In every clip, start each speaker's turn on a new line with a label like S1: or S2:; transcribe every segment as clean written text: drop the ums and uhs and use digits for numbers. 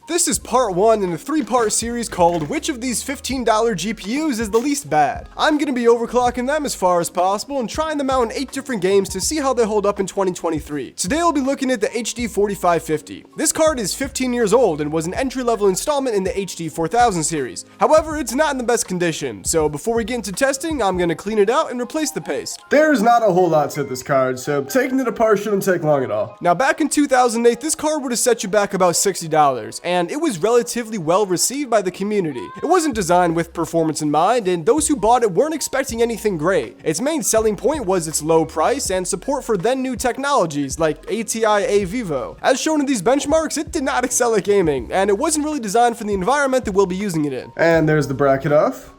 S1: This is part 1 in a 3-part series called Which of these $15 GPUs is the least bad? I'm going to be overclocking them as far as possible and trying them out in 8 different games to see how they hold up in 2023. Today I'll be looking at the HD 4550. This card is 15 years old and was an entry-level installment in the HD 4000 series. However, it's not in the best condition, so before we get into testing, I'm going to clean it out and replace the paste.
S2: There's not a whole lot to this card, so taking it apart shouldn't take long at all.
S1: Now back in 2008, this card would have set you back about $60, and it was relatively well received by the community. It wasn't designed with performance in mind, and those who bought it weren't expecting anything great. Its main selling point was its low price and support for then new technologies like ATI A Vivo. As shown in these benchmarks, it did not excel at gaming, and it wasn't really designed for the environment that we'll be using it in.
S2: And there's the bracket off.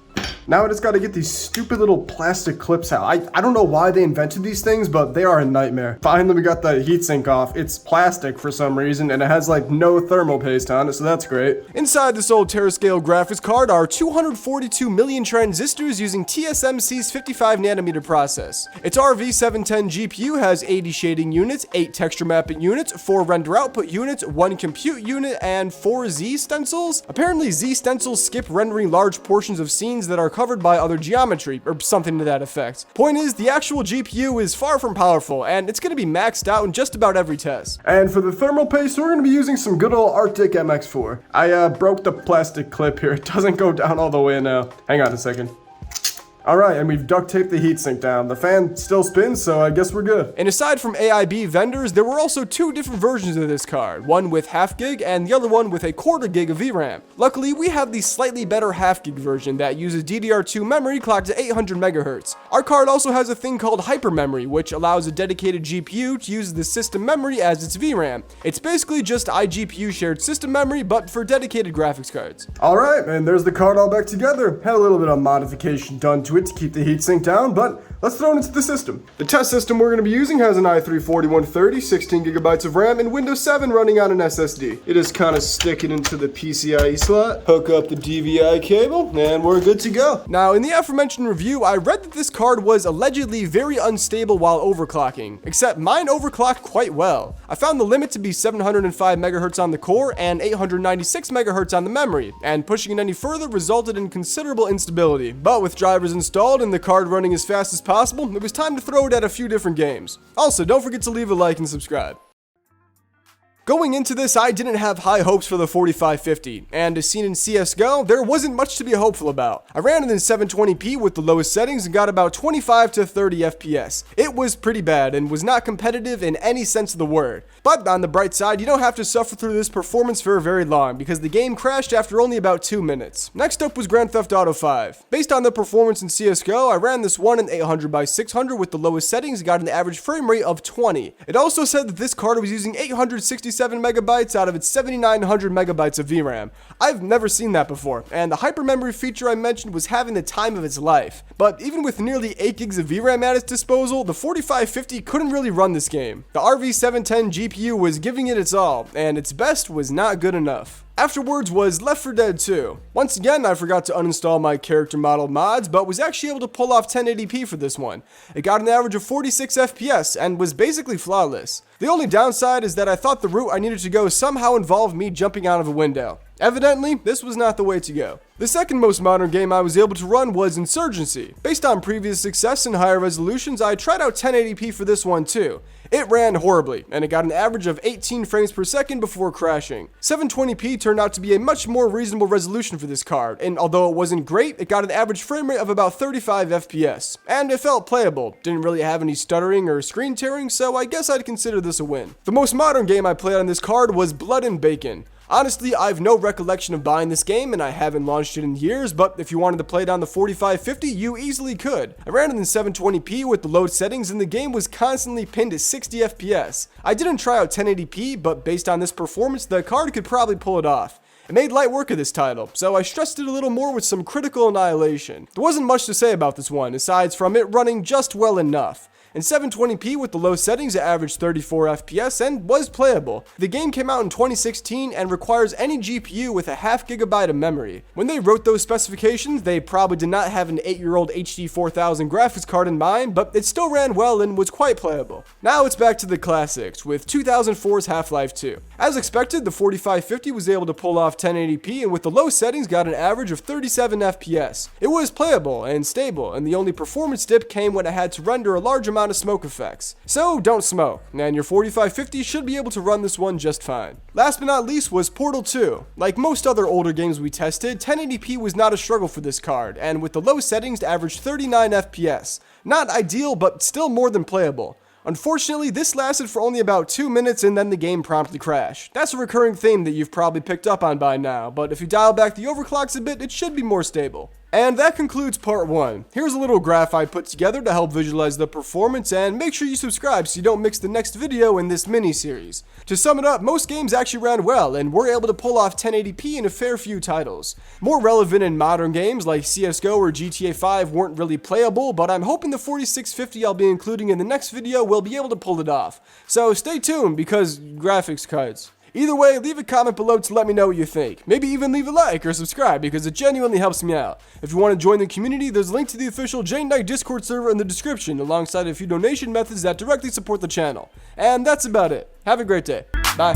S2: Now I just gotta get these stupid little plastic clips out. I don't know why they invented these things, but they are a nightmare. Finally, we got the heatsink off. It's plastic for some reason, and it has like no thermal paste on it, so that's great.
S1: Inside this old Terascale graphics card are 242 million transistors using TSMC's 55nm process. Its RV710 GPU has 80 shading units, 8 texture mapping units, 4 render output units, 1 compute unit, and 4 Z stencils. Apparently, Z stencils skip rendering large portions of scenes that are covered by other geometry, or something to that effect. Point is, the actual GPU is far from powerful, and it's going to be maxed out in just about every test.
S2: And for the thermal paste, we're going to be using some good old Arctic MX4. I broke the plastic clip here. It doesn't go down all the way now. Hang on a second. Alright, and we've duct taped the heatsink down. The fan still spins, so I guess we're good.
S1: And aside from AIB vendors, there were also 2 different versions of this card, one with half gig and the other one with a quarter gig of VRAM. Luckily, we have the slightly better half gig version that uses DDR2 memory clocked to 800 MHz. Our card also has a thing called Hypermemory, which allows a dedicated GPU to use the system memory as its VRAM. It's basically just iGPU shared system memory, but for dedicated graphics cards.
S2: Alright, and there's the card all back together. Had a little bit of modification done to it to keep the heatsink down, but let's throw it into the system. The test system we're going to be using has an i3-4130, 16GB of RAM, and Windows 7 running on an SSD. You just kind of stick it into the PCIe slot, hook up the DVI cable, and we're good to go.
S1: Now, in the aforementioned review, I read that this card was allegedly very unstable while overclocking, except mine overclocked quite well. I found the limit to be 705 MHz on the core and 896 MHz on the memory, and pushing it any further resulted in considerable instability. But with drivers installed and the card running as fast as possible, it was time to throw it at a few different games. Also, don't forget to leave a like and subscribe. Going into this, I didn't have high hopes for the 4550, and as seen in CSGO, there wasn't much to be hopeful about. I ran it in 720p with the lowest settings and got about 25 to 30 FPS. It was pretty bad and was not competitive in any sense of the word. But on the bright side, you don't have to suffer through this performance for very long, because the game crashed after only about 2 minutes. Next up was Grand Theft Auto 5. Based on the performance in CSGO, I ran this one in 800x600 with the lowest settings and got an average frame rate of 20. It also said that this card was using 867 megabytes out of its 7900 megabytes of VRAM. I've never seen that before, and the hypermemory feature I mentioned was having the time of its life. But even with nearly 8 gigs of VRAM at its disposal, the 4550 couldn't really run this game. The RV710 GPU was giving it its all, and its best was not good enough. Afterwards was Left 4 Dead 2. Once again, I forgot to uninstall my character model mods, but was actually able to pull off 1080p for this one. It got an average of 46 FPS and was basically flawless. The only downside is that I thought the route I needed to go somehow involved me jumping out of a window. Evidently, this was not the way to go. The second most modern game I was able to run was Insurgency. Based on previous success in higher resolutions, I tried out 1080p for this one too. It ran horribly, and it got an average of 18 frames per second before crashing. 720p turned out to be a much more reasonable resolution for this card, and although it wasn't great, it got an average frame rate of about 35 FPS. And it felt playable, didn't really have any stuttering or screen tearing, so I guess I'd consider this a win. The most modern game I played on this card was Blood and Bacon. Honestly, I've no recollection of buying this game, and I haven't launched it in years, but if you wanted to play it on the 4550, you easily could. I ran it in 720p with the load settings, and the game was constantly pinned at 60 FPS. I didn't try out 1080p, but based on this performance, the card could probably pull it off. It made light work of this title, so I stressed it a little more with some critical annihilation. There wasn't much to say about this one, aside from it running just well enough. In 720p with the low settings, it averaged 34 FPS and was playable. The game came out in 2016 and requires any GPU with a half gigabyte of memory. When they wrote those specifications, they probably did not have an 8-year-old HD 4000 graphics card in mind, but it still ran well and was quite playable. Now it's back to the classics with 2004's Half-Life 2. As expected, the 4550 was able to pull off 1080p and with the low settings got an average of 37 FPS. It was playable and stable, and the only performance dip came when it had to render a large amount of smoke effects. So don't smoke, and your 4550 should be able to run this one just fine. Last but not least was Portal 2. Like most other older games we tested, 1080p was not a struggle for this card, and with the low settings it averaged 39 FPS. Not ideal, but still more than playable. Unfortunately, this lasted for only about 2 minutes and then the game promptly crashed. That's a recurring theme that you've probably picked up on by now, but if you dial back the overclocks a bit, it should be more stable. And that concludes part 1. Here's a little graph I put together to help visualize the performance, and make sure you subscribe so you don't miss the next video in this mini-series. To sum it up, most games actually ran well, and were able to pull off 1080p in a fair few titles. More relevant in modern games like CSGO or GTA 5 weren't really playable, but I'm hoping the 4650 I'll be including in the next video will be able to pull it off. So stay tuned, because graphics cards. Either way, leave a comment below to let me know what you think. Maybe even leave a like or subscribe because it genuinely helps me out. If you want to join the community, there's a link to the official Jane Knight Discord server in the description alongside a few donation methods that directly support the channel. And that's about it. Have a great day. Bye.